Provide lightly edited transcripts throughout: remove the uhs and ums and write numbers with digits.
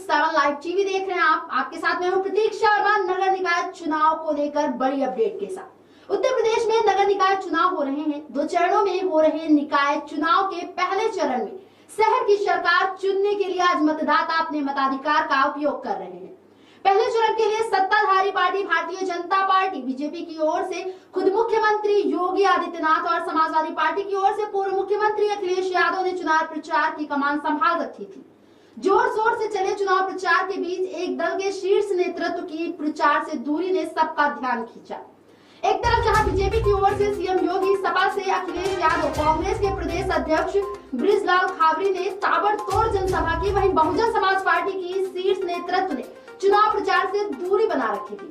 7 live TV देख रहे हैं आप। आपके साथ में हूं प्रतीक्षा शर्मा। नगर निकाय चुनाव को लेकर बड़ी अपडेट के साथ उत्तर प्रदेश में नगर निकाय चुनाव हो रहे हैं। 2 चरणों में हो रहे निकाय चुनाव के पहले चरण में शहर की सरकार चुनने के लिए आज मतदाता अपने मताधिकार का उपयोग कर रहे हैं। पहले चरण के लिए सत्ताधारी party Bharatiya Janata party BJP की ओर से खुद मुख्यमंत्री योगी आदित्यनाथ और समाजवादी पार्टी की ओर से पूर्व मुख्यमंत्री अखिलेश यादव ने चुनाव प्रचार की कमान संभाल रखी थी। जोर शोर से चले चुनाव प्रचार के बीच एक दल के शीर्ष नेतृत्व की प्रचार से दूरी ने सबका ध्यान खींचा। एक तरफ जहां बीजेपी की ओर से सीएम योगी, सपा से अखिलेश यादव, कांग्रेस के प्रदेश अध्यक्ष बृजलाल खाबरी ने ताबड़तोड़ जनसभा की, वहीं बहुजन समाज पार्टी की शीर्ष नेतृत्व ने चुनाव प्रचार से दूरी बना रखी थी।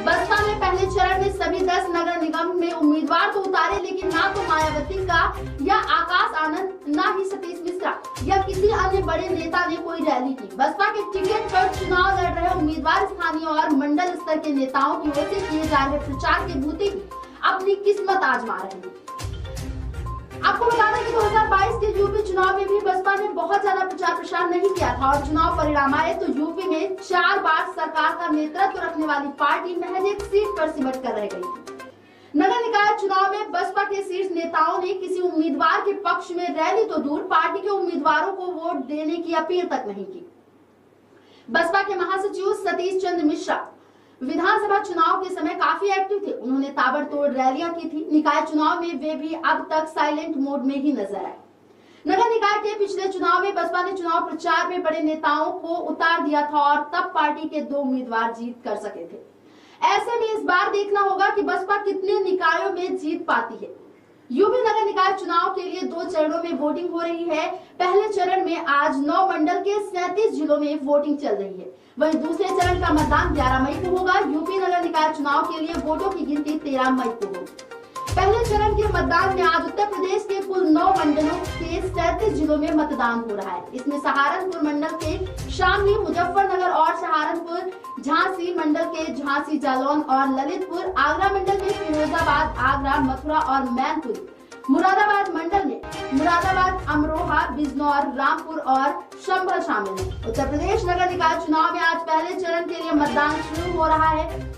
बसपा में पहले चरण में सभी 10 नगर निगम में उम्मीदवार तो उतारे, लेकिन ना तो मायावती का या आकाश आनंद, ना ही सतीश मिश्रा या किसी अन्य बड़े नेता ने कोई रैली की। बसपा के टिकट पर चुनाव लड़ रहे उम्मीदवार स्थानीय और मंडल स्तर के नेताओं की ओर से किए जा रहे प्रचार के बूते ही अपनी किस्मत आजमा रहे हैं। आपको बता दें कि 2022 के यूपी चुनाव में भी बसपा ने बहुत ज्यादा प्रचार प्रसार नहीं किया था और चुनाव परिणाम आए तो यूपी में 4 बार सरकार का नेतृत्व रखने वाली पार्टी महज एक सीट पर सिमट कर रह गई थी। नगर निकाय चुनाव में बसपा के शीर्ष नेताओं ने किसी उम्मीदवार के पक्ष में रैली तो दूर, पार्टी के उम्मीदवारों को वोट देने की अपील तक नहीं की। बसपा के महासचिव सतीश चंद्र मिश्रा विधानसभा चुनाव के समय काफी एक्टिव थे। उन्होंने ताबड़तोड़ रैलियां की थी। निकाय चुनाव में वे भी अब तक साइलेंट मोड में ही नजर आए। नगर निकाय के पिछले चुनाव में बसपा ने चुनाव प्रचार में बड़े नेताओं को उतार दिया था और तब पार्टी के 2 उम्मीदवार जीत कर सके थे। ऐसे में इस बार देखना होगा कि बसपा कितने निकायों में जीत पाती है। यूपी नगर निकाय चुनाव के लिए 2 चरणों में वोटिंग हो रही है। पहले चरण में आज 9 मंडल के 37 जिलों में वोटिंग चल रही है। वहीं दूसरे चरण का मतदान 11 मई को होगा। यूपी नगर निकाय चुनाव के लिए वोटों की गिनती 13 मई को होगी। पहले चरण के मतदान में आज उत्तर प्रदेश के कुल 9 मंडलों के 37 जिलों में मतदान हो रहा है। इसमें सहारनपुर मंडल के शामली, मुजफ्फरनगर और सहारनपुर, झांसी मंडल के झांसी, जालौन और ललितपुर, आगरा मंडल में फिरोजाबाद, आगरा, मथुरा और मैनपुरी, मुरादाबाद मंडल में मुरादाबाद, अमरोहा, बिजनौर, रामपुर और संभल शामिल है। उत्तर प्रदेश नगर निकाय चुनाव में आज पहले चरण के लिए मतदान शुरू हो रहा है।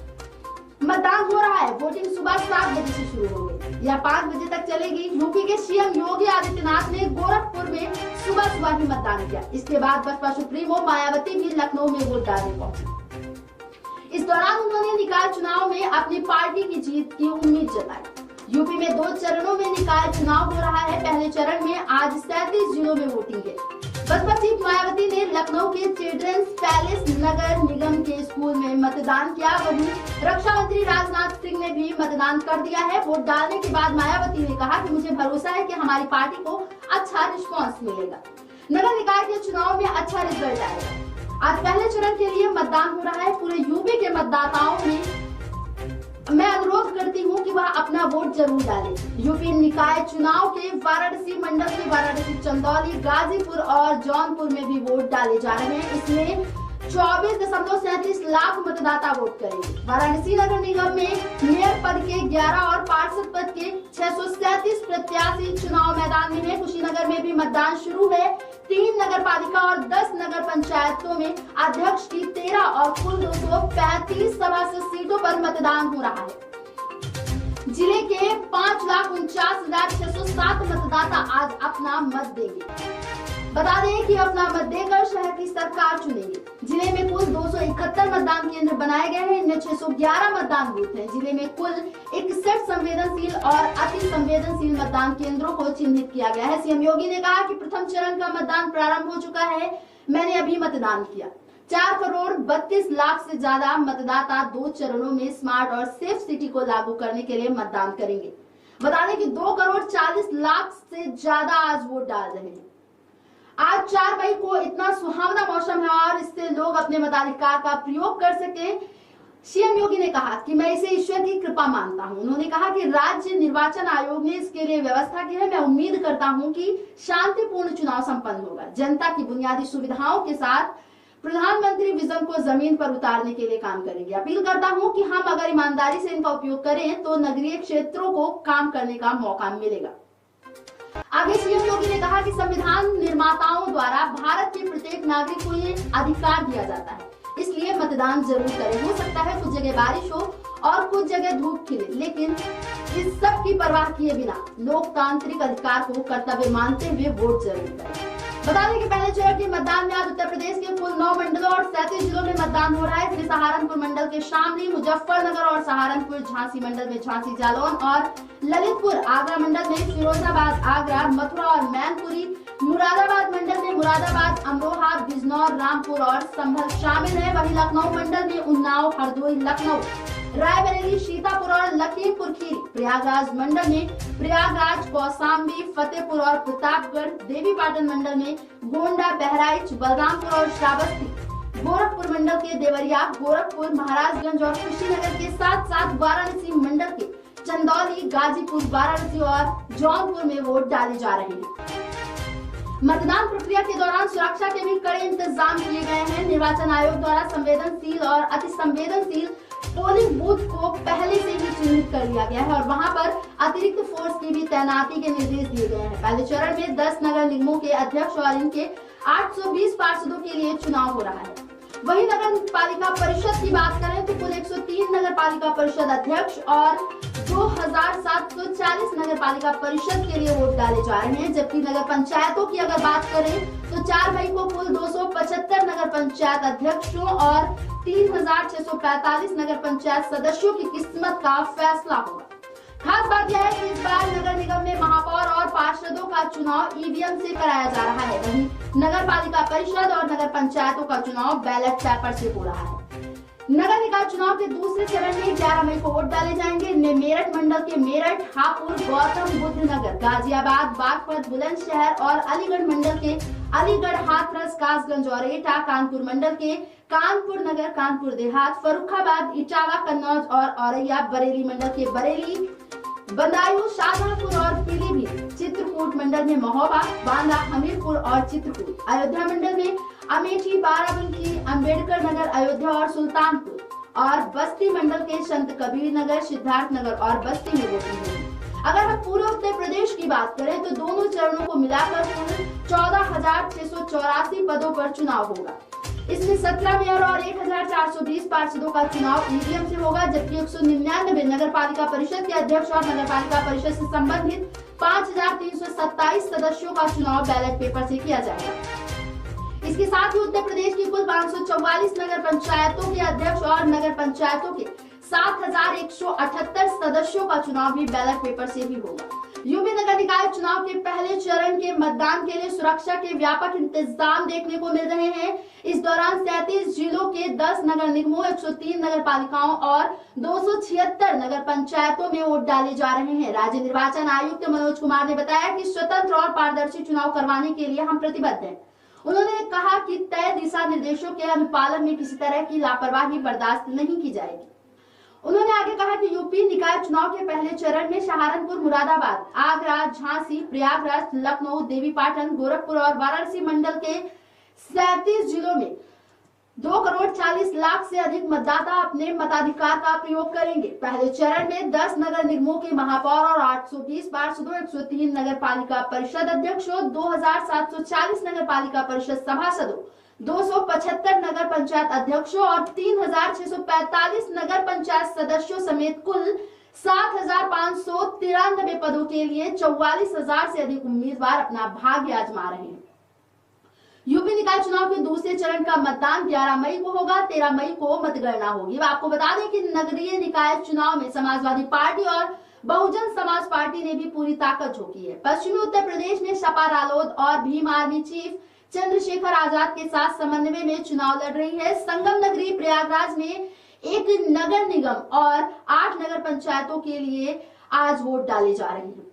वोटिंग सुबह 7 बजे से शुरू होगी। यह 5 बजे तक चलेगी। यूपी के सीएम योगी आदित्यनाथ ने गोरखपुर में सुबह ही मतदान किया। इसके बाद बसपा सुप्रीमो मायावती भी लखनऊ में वोट डालने पहुंची। इस दौरान उन्होंने निकाय चुनाव में अपनी पार्टी की जीत की उम्मीद जताई। यूपी में 2 चरणों में निकाय चुनाव हो रहा है। पहले चरण में आज 37 जिलों में वोटिंग है। बसपा चीफ मायावती ने लखनऊ के चिल्ड्रंस पैलेस नगर निगम के स्कूल में मतदान किया। वहीं रक्षा मंत्री राजनाथ सिंह ने भी मतदान कर दिया है। वोट डालने के बाद मायावती ने कहा कि मुझे भरोसा है कि हमारी पार्टी को अच्छा रिस्पांस मिलेगा। नगर निकाय के चुनाव में अच्छा रिजल्ट आएगा। आज पहले चरण के लिए मतदान हो रहा है। पूरे यूपी के मतदाताओं में मैं अनुरोध करती हूं कि वह अपना वोट जरूर डालें। यूपी निकाय चुनाव के वाराणसी मंडल के वाराणसी, चंदौली, गाजीपुर और जौनपुर में भी वोट डाले जा रहे हैं। इसमें 24.37 लाख मतदाता वोट करेंगे। वाराणसी नगर निगम में मेयर पद के 11 और पार्षद पद के 637 प्रत्याशी चुनाव मैदान में है। कुशीनगर में भी मतदान शुरू है। 3 नगर पालिका और 10 नगर पंचायतों में अध्यक्ष की 13 और कुल 235 सभासद सीटों पर मतदान हो रहा है। जिले के 5,49,607 मतदाता आज अपना मत देंगे। बता दें कि अपना मत देकर शहर की सरकार चुनेंगे। जिले में कुल 271 मतदान केंद्र बनाए गए हैं। इनमें 611 मतदान बूथ हैं। जिले में कुल 61 संवेदनशील और अति संवेदनशील मतदान केंद्रों को चिन्हित किया गया है। सीएम योगी ने कहा कि प्रथम चरण का मतदान प्रारंभ हो चुका है। मैंने अभी मतदान किया। 4 करोड़ 32 लाख से ज्यादा मतदाता 2 चरणों में स्मार्ट और सेफ सिटी को लागू करने के लिए मतदान करेंगे। बता दें कि 2 करोड़ 40 लाख से ज्यादा आज वोट डाल रहे हैं। आज 4 मई को इतना सुहावना मौसम है और इससे लोग अपने मताधिकार का प्रयोग कर सके। सीएम योगी ने कहा कि मैं इसे ईश्वर की कृपा मानता हूं। उन्होंने कहा कि राज्य निर्वाचन आयोग ने इसके लिए व्यवस्था की है। मैं उम्मीद करता हूं कि शांतिपूर्ण चुनाव संपन्न होगा। जनता की बुनियादी सुविधाओं के साथ प्रधानमंत्री विजन को जमीन पर उतारने के लिए काम करेंगे। अपील करता हूं कि हम अगर ईमानदारी से इनका उपयोग करें तो नगरीय क्षेत्रों को काम करने का मौका मिलेगा। आगे सीएम योगी ने कहा कि संविधान निर्माताओं द्वारा भारत के प्रत्येक नागरिक को ये अधिकार दिया जाता है, इसलिए मतदान जरूर करें। हो सकता है कुछ जगह बारिश हो और कुछ जगह धूप खिले, लेकिन इस सब की परवाह किए बिना लोकतांत्रिक अधिकार को कर्तव्य मानते हुए वोट जरूर करें। बता दें कि पहले चरण के मतदान में आज उत्तर प्रदेश के कुल 9 मंडलों और 37 जिलों में मतदान हो रहा है। इसमें सहारनपुर मंडल के शामली, मुजफ्फरनगर और सहारनपुर, झांसी मंडल में झांसी, जालौन और ललितपुर, आगरा मंडल में फिरोजाबाद, आगरा, मथुरा और मैनपुरी, मुरादाबाद मंडल में मुरादाबाद, अमरोहा, बिजनौर, रामपुर और संभल शामिल है। वहीं लखनऊ मंडल में उन्नाव, हरदोई, लखनऊ, रायबरेली, सीतापुर और लखीमपुर खीरी, प्रयागराज मंडल में प्रयागराज, कौशाम्बी, फतेहपुर और प्रतापगढ़, देवीपाटन मंडल में गोंडा, बहराइच, बलरामपुर और श्रावस्ती, गोरखपुर मंडल के देवरिया, गोरखपुर, महाराजगंज और कुशीनगर के साथ साथ वाराणसी मंडल के चंदौली, गाजीपुर, वाराणसी और जौनपुर में वोट डाले जा रहे हैं। मतदान प्रक्रिया के दौरान सुरक्षा के भी कड़े इंतजाम किए गए हैं। निर्वाचन आयोग द्वारा संवेदनशील और अति संवेदनशील पोलिंग बूथ को पहले से ही चिन्हित कर लिया गया है और वहां पर अतिरिक्त फोर्स की भी तैनाती के निर्देश दिए गए हैं। पहले चरण में 10 नगर निगमों के अध्यक्ष और इनके 820 पार्षदों के लिए चुनाव हो रहा है। वहीं नगर पालिका परिषद की बात करें तो कुल 103 नगर पालिका परिषद अध्यक्ष और 2740 नगर पालिका परिषद के लिए वोट डाले जा रहे हैं। जबकि नगर पंचायतों की अगर बात करें तो 4 मई को कुल 275 नगर पंचायत अध्यक्षों और 3645 नगर पंचायत सदस्यों की किस्मत का फैसला होगा। खास बात यह है कि इस बार नगर निगम में महापौर और पार्षदों का चुनाव ईवीएम से कराया जा रहा है। वहीं नगर पालिका परिषद और नगर पंचायतों का चुनाव बैलेट पेपर से हो रहा है। नगर निकाय चुनाव के दूसरे चरण में 11 मई को वोट डाले जाएंगे। इनमें मेरठ मंडल के मेरठ, हापुड़, गौतम बुद्ध नगर, गाजियाबाद, बागपत, बुलंदशहर और अलीगढ़ मंडल के अलीगढ़, हाथरस, कासगंज और एटा, कानपुर मंडल के कानपुर नगर, कानपुर देहात, फर्रुखाबाद, इटावा, कन्नौज और औरैया, बरेली मंडल के बरेली, बदायूं, शाहजहांपुर और पीलीभीत, चित्रकूट मंडल में महोबा, बांदा, हमीरपुर और चित्रकूट, अयोध्या मंडल में अमेठी, बाराबंकी, अंबेडकर नगर, अयोध्या और सुल्तानपुर और बस्ती मंडल के संत कबीर नगर, सिद्धार्थ नगर और बस्ती में वोटिंग होगी। अगर हम पूरे उत्तर प्रदेश की बात करें तो दोनों चरणों को मिलाकर कुल 14,684 पदों पर चुनाव होगा। इसमें 17 मेयर और 1420 पार्षदों का चुनाव ईवीएम से होगा, जबकि 199 नगर पालिका परिषद के अध्यक्ष और नगर पालिका परिषद से संबंधित 5327 सदस्यों का चुनाव बैलेट पेपर से किया जाएगा। इसके साथ ही उत्तर प्रदेश की कुल 544 नगर पंचायतों के अध्यक्ष और नगर पंचायतों के 7178 सदस्यों का चुनाव भी बैलेट पेपर से ही होगा। यूपी नगर निकाय चुनाव के पहले चरण के मतदान के लिए सुरक्षा के व्यापक इंतजाम देखने को मिल रहे हैं। इस दौरान 37 जिलों के 10 नगर निगमों, 103 नगर पालिकाओं और 276 नगर पंचायतों में वोट डाले जा रहे हैं। राज्य निर्वाचन आयुक्त मनोज कुमार ने बताया कि स्वतंत्र और पारदर्शी चुनाव करवाने के लिए हम प्रतिबद्ध हैं। उन्होंने कहा कि तय दिशा निर्देशों के अनुपालन में किसी तरह की लापरवाही बर्दाश्त नहीं की जाएगी। उन्होंने आगे कहा कि यूपी निकाय चुनाव के पहले चरण में सहारनपुर, मुरादाबाद, आगरा, झांसी, प्रयागराज, लखनऊ, देवीपाटन, गोरखपुर और वाराणसी मंडल के 37 जिलों में 2,40,00,000 से अधिक मतदाता अपने मताधिकार का प्रयोग करेंगे। पहले चरण में 10 नगर निगमों के महापौर और 820 पार्षदों, 103 नगर पालिका परिषद अध्यक्षों, 2,740 नगर पालिका परिषद सभासदों, 275 नगर पंचायत अध्यक्षों और 3,645 नगर पंचायत सदस्यों समेत कुल 7,593 पदों के लिए 44,000 से अधिक उम्मीदवार अपना भाग्य आजमा रहे हैं। यूपी निकाय चुनाव के दूसरे चरण का मतदान 11 मई को होगा। 13 मई को मतगणना होगी। आपको बता दें कि नगरीय निकाय चुनाव में समाजवादी पार्टी और बहुजन समाज पार्टी ने भी पूरी ताकत झोंकी है। पश्चिमी उत्तर प्रदेश में सपा रालोद और भीम आर्मी चीफ चंद्रशेखर आजाद के साथ समन्वय में चुनाव लड़ रही है। संगम नगरी प्रयागराज में एक नगर निगम और 8 नगर पंचायतों के लिए आज वोट डाले जा रहे हैं।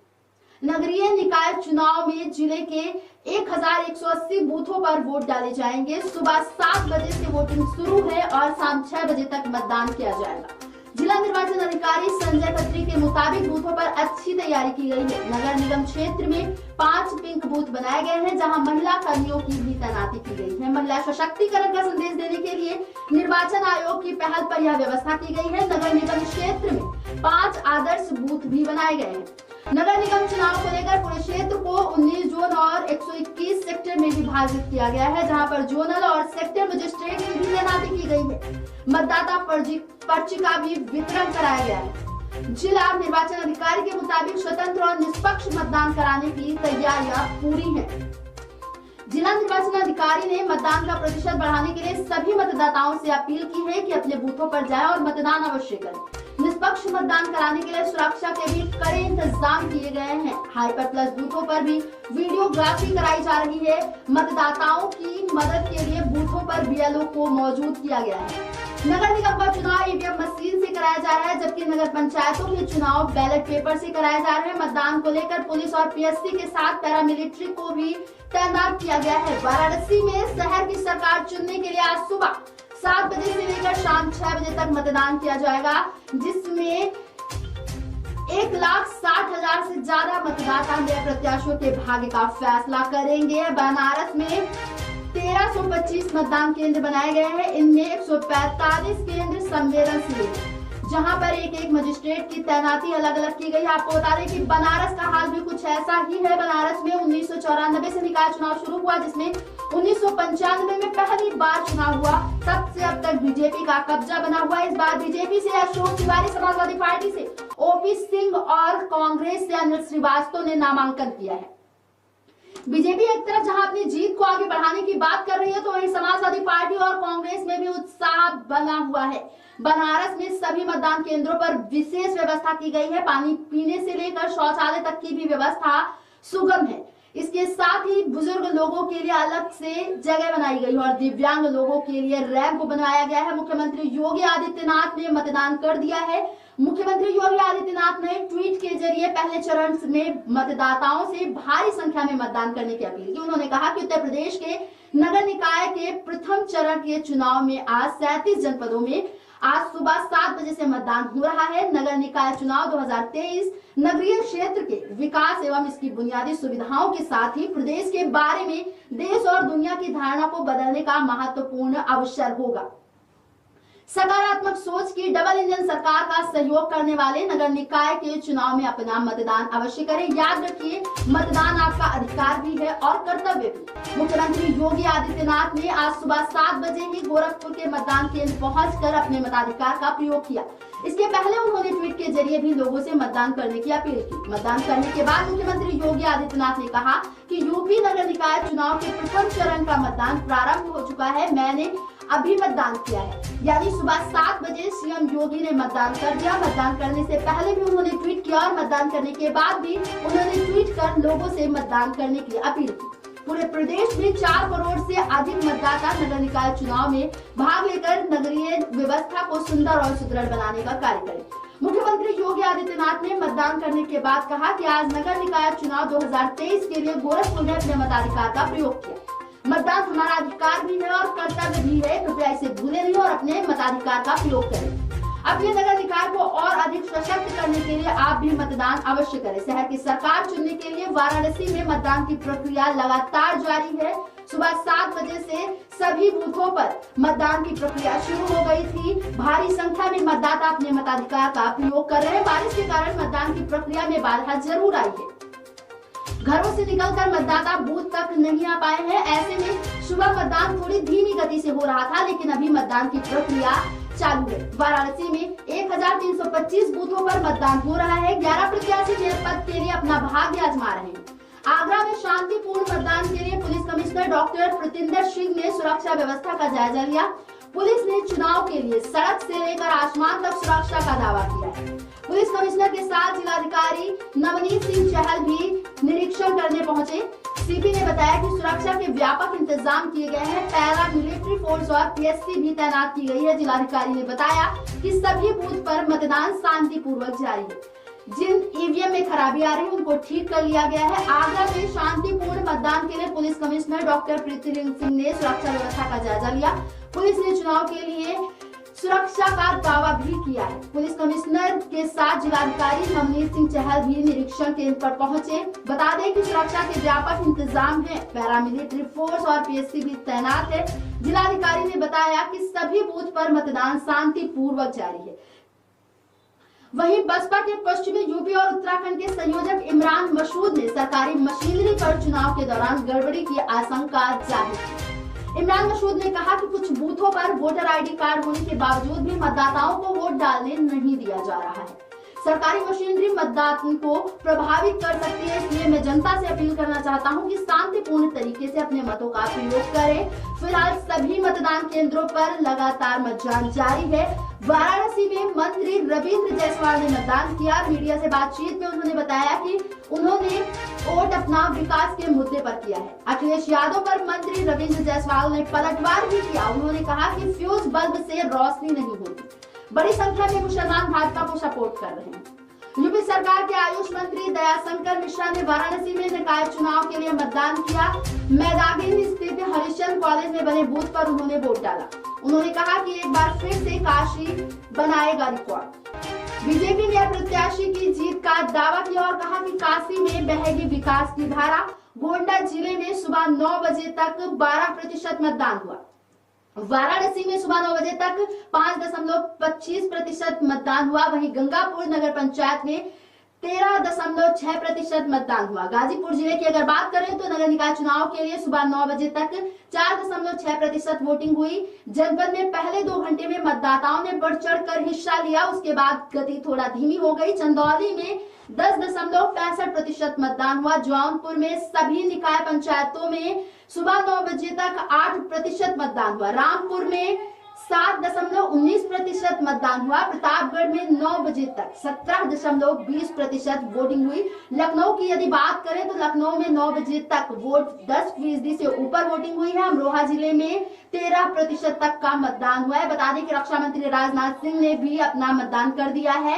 नगरीय निकाय चुनाव में जिले के 1180 बूथों पर वोट डाले जाएंगे। सुबह 7 बजे से वोटिंग शुरू है और शाम 6 बजे तक मतदान किया जाएगा। जिला निर्वाचन अधिकारी संजय खत्री के मुताबिक बूथों पर अच्छी तैयारी की गई है। नगर निगम क्षेत्र में 5 पिंक बूथ बनाए गए हैं, जहां महिला कर्मियों की भी तैनाती की गई है। महिला सशक्तिकरण का संदेश देने के लिए निर्वाचन आयोग की पहल पर यह व्यवस्था की गई है। नगर निगम क्षेत्र में 5 आदर्श बूथ भी बनाए गए हैं। नगर निगम चुनाव को लेकर पूरे क्षेत्र को 19 जोन और 121 सेक्टर में विभाजित किया गया है, जहां पर जोनल और सेक्टर मजिस्ट्रेट की भी तैनाती की गई है। मतदाता पर्ची का भी वितरण कराया गया है। जिला निर्वाचन अधिकारी के मुताबिक स्वतंत्र और निष्पक्ष मतदान कराने की तैयारियां पूरी हैं। जिला निर्वाचन अधिकारी ने मतदान का प्रतिशत बढ़ाने के लिए सभी मतदाताओं से अपील की है कि अपने बूथों पर जाएं और मतदान अवश्य करें। निष्पक्ष मतदान कराने के लिए सुरक्षा के भी कड़े इंतजाम किए गए हैं। हाइपर प्लस बूथों पर भी वीडियोग्राफी कराई जा रही है। मतदाताओं की मदद के लिए बूथों पर बीएलओ को मौजूद किया गया है। नगर निगम का चुनाव ईवीएम मशीन से कराया जा रहा है, जबकि नगर पंचायतों के चुनाव बैलेट पेपर से कराए जा रहे हैं। मतदान को लेकर पुलिस और पीएससी के साथ पैरामिलिट्री को भी तैनात किया गया है। वाराणसी में शहर की सरकार चुनने के लिए आज सुबह 7 बजे से लेकर शाम 6 बजे तक मतदान किया जाएगा, जिसमें 1,60,000 से ज्यादा मतदाता नए प्रत्याशियों के भाग्य का फैसला करेंगे। बनारस में 1325 मतदान केंद्र बनाए गए हैं। इनमें 145 केंद्र संवेदनशील हैं, जहां पर एक मजिस्ट्रेट की तैनाती अलग अलग की गई है। आपको बता दें कि बनारस का हाल भी कुछ ऐसा ही है। बनारस में 1994 से निकाय चुनाव शुरू हुआ, जिसमें 1995 में पहली बार चुनाव हुआ। तब से अब तक बीजेपी का कब्जा बना हुआ है। इस बार बीजेपी से अशोक तिवारी, समाजवादी पार्टी से ओपी सिंह और कांग्रेस से अनिल श्रीवास्तव ने नामांकन किया है। बीजेपी एक तरफ जहां अपनी जीत को आगे बढ़ाने की बात कर रही है, तो वहीं समाजवादी पार्टी और कांग्रेस में भी उत्साह बना हुआ है। बनारस में सभी मतदान केंद्रों पर विशेष व्यवस्था की गई है। पानी पीने से लेकर शौचालय तक की भी व्यवस्था सुगम है। इसके साथ ही बुजुर्ग लोगों के लिए अलग से जगह बनाई गई और दिव्यांग लोगों के लिए रैंप बनाया गया है। मुख्यमंत्री योगी आदित्यनाथ ने मतदान कर दिया है। मुख्यमंत्री योगी आदित्यनाथ ने ट्वीट के जरिए पहले चरण में मतदाताओं से भारी संख्या में मतदान करने की अपील की। उन्होंने कहा कि उत्तर प्रदेश के नगर निकाय के प्रथम चरण के चुनाव में आज 37 जनपदों में आज सुबह 7 बजे से मतदान हो रहा है। नगर निकाय चुनाव 2023 नगरीय क्षेत्र के विकास एवं इसकी बुनियादी सुविधाओं के साथ ही प्रदेश के बारे में देश और दुनिया की धारणा को बदलने का महत्वपूर्ण अवसर होगा। सकारात्मक सोच की डबल इंजन सरकार का सहयोग करने वाले नगर निकाय के चुनाव में अपना मतदान अवश्य करें। याद रखिए, मतदान आपका अधिकार भी है और कर्तव्य भी। मुख्यमंत्री योगी आदित्यनाथ ने आज सुबह 7 बजे ही गोरखपुर के मतदान केंद्र पहुंचकर अपने मताधिकार का प्रयोग किया। इसके पहले उन्होंने ट्वीट के जरिए भी लोगों से मतदान करने की अपील की। मतदान करने के बाद मुख्यमंत्री योगी आदित्यनाथ ने कहा कि यूपी नगर निकाय चुनाव के प्रथम चरण का मतदान प्रारंभ हो चुका है। मैंने अभी मतदान किया है, यानी सुबह 7 बजे सीएम योगी ने मतदान कर दिया। मतदान करने से पहले भी उन्होंने ट्वीट किया और मतदान करने के बाद भी उन्होंने ट्वीट कर लोगों से मतदान करने की अपील की। पूरे प्रदेश में 4 करोड़ से अधिक मतदाता नगर निकाय चुनाव में भाग लेकर नगरीय व्यवस्था को सुंदर और सुदृढ़ बनाने का कार्य करें। मुख्यमंत्री योगी आदित्यनाथ ने मतदान करने के बाद कहा कि आज नगर निकाय चुनाव 2023 के लिए गोरखपुर ने अपने मताधिकार का प्रयोग किया। मतदान हमारा अधिकार भी है और कर्तव्य भी है। कृपया इसे भूले नहीं और अपने मताधिकार का प्रयोग करें। अपने नगर निकाय को और अधिक सशक्त करने के लिए आप भी मतदान अवश्य करें। शहर की सरकार चुनने के लिए वाराणसी में मतदान की प्रक्रिया लगातार जारी है। सुबह 7 बजे से सभी बूथों पर मतदान की प्रक्रिया शुरू हो गई थी। भारी संख्या में मतदाता अपने मताधिकार का प्रयोग कर रहे हैं। बारिश के कारण मतदान की प्रक्रिया में बाधा जरूर आई है। घरों से निकलकर मतदाता बूथ तक नहीं आ पाए हैं। ऐसे में सुबह मतदान थोड़ी धीमी गति से हो रहा था, लेकिन अभी मतदान की प्रक्रिया चालू है। वाराणसी में 1325 बूथों पर मतदान हो रहा है। 11 प्रत्याशी मेयर पद के लिए अपना भाग्य आजमा रहे हैं। आगरा में शांतिपूर्ण मतदान के लिए पुलिस कमिश्नर डॉक्टर प्रतिंदर सिंह ने सुरक्षा व्यवस्था का जायजा लिया। पुलिस ने चुनाव के लिए सड़क से लेकर आसमान तक सुरक्षा का दावा किया है। पुलिस कमिश्नर के साथ जिलाधिकारी नवनीत सिंह चहल भी निरीक्षण करने पहुंचे। सीपी ने बताया कि सुरक्षा के व्यापक इंतजाम किए गए हैं। पैरा मिलिट्री फोर्स और पीएससी भी तैनात की गई है। जिलाधिकारी ने बताया कि सभी बूथ पर मतदान शांतिपूर्वक जारी है। जिन ईवीएम में खराबी आ रही है उनको ठीक कर लिया गया है। आगरा में शांतिपूर्ण मतदान के लिए पुलिस कमिश्नर डॉक्टर प्रीतिलिंग सिंह ने सुरक्षा व्यवस्था का जायजा लिया। पुलिस ने चुनाव के लिए सुरक्षा का दावा भी किया है। पुलिस कमिश्नर के साथ जिलाधिकारी नवनीत सिंह चहल भी निरीक्षण केंद्र पर पहुंचे। बता दें कि सुरक्षा के व्यापक इंतजाम है। पैरामिलिट्री फोर्स और पीएससी भी तैनात है। जिलाधिकारी ने बताया कि सभी बूथ पर मतदान शांतिपूर्वक जारी है। वहीं बसपा के पश्चिमी यूपी और उत्तराखंड के संयोजक इमरान मसूद ने सरकारी मशीनरी पर चुनाव के दौरान गड़बड़ी की आशंका जाहिर की। इमरान मसूद ने कहा कि कुछ बूथों पर वोटर आईडी कार्ड होने के बावजूद भी मतदाताओं को वोट डालने नहीं दिया जा रहा है। सरकारी मशीनरी मतदान को प्रभावित कर सकती है, इसलिए मैं जनता से अपील करना चाहता हूं कि शांतिपूर्ण तरीके से अपने मतों का प्रयोग करें। फिलहाल सभी मतदान केंद्रों पर लगातार मतदान जारी है। वाराणसी में मंत्री रविंद्र जायसवाल ने मतदान किया। मीडिया से बातचीत में उन्होंने बताया कि उन्होंने वोट अपना विकास के मुद्दे पर किया है। अखिलेश यादव पर मंत्री रविंद्र जायसवाल ने पलटवार भी किया। उन्होंने कहा कि फ्यूज बल्ब से रोशनी नहीं होती। बड़ी संख्या में मुसलमान भाजपा को सपोर्ट कर रहे हैं। यूपी सरकार के आयुष मंत्री दयाशंकर मिश्रा ने वाराणसी में निकाय चुनाव के लिए मतदान किया। मैदागिन स्थित हरिश्चंद्र कॉलेज में बने बूथ पर उन्होंने वोट डाला। उन्होंने कहा कि एक बार फिर से काशी बनाएगा रिकॉर्ड। बीजेपी ने प्रत्याशी की जीत का दावा किया और कहा कि काशी में बहेगी विकास की धारा। गोंडा जिले में सुबह 9 बजे तक 12% मतदान हुआ। वाराणसी में सुबह 9 बजे तक 5.25% मतदान हुआ। वहीं गंगापुर नगर पंचायत में 13.6% मतदान हुआ। गाजीपुर जिले की अगर बात करें तो नगर निकाय चुनाव के लिए सुबह 9 बजे तक 4.6% वोटिंग हुई। जनपद में पहले 2 घंटे में मतदाताओं ने बढ़ चढ़ कर हिस्सा लिया, उसके बाद गति थोड़ा धीमी हो गई। चंदौली में 10.65% मतदान हुआ। जौनपुर में सभी निकाय पंचायतों में सुबह 9 बजे तक 8% मतदान हुआ। रामपुर में 7.19% मतदान हुआ। प्रतापगढ़ में 9 बजे तक 17.20% वोटिंग हुई। लखनऊ की यदि बात करें तो लखनऊ में 9 बजे तक वोट 10% से ऊपर वोटिंग हुई है। अमरोहा जिले में 13% तक का मतदान हुआ है। बता दें कि रक्षा मंत्री राजनाथ सिंह ने भी अपना मतदान कर दिया है।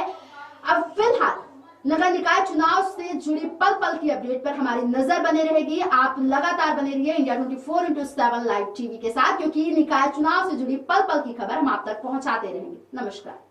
अब फिलहाल नगर निकाय चुनाव से जुड़ी पल पल की अपडेट पर हमारी नजर बने रहेगी। आप लगातार बने रहिए इंडिया 24/7 लाइव टीवी के साथ, क्योंकि निकाय चुनाव से जुड़ी पल पल की खबर हम आप तक पहुंचाते रहेंगे। नमस्कार।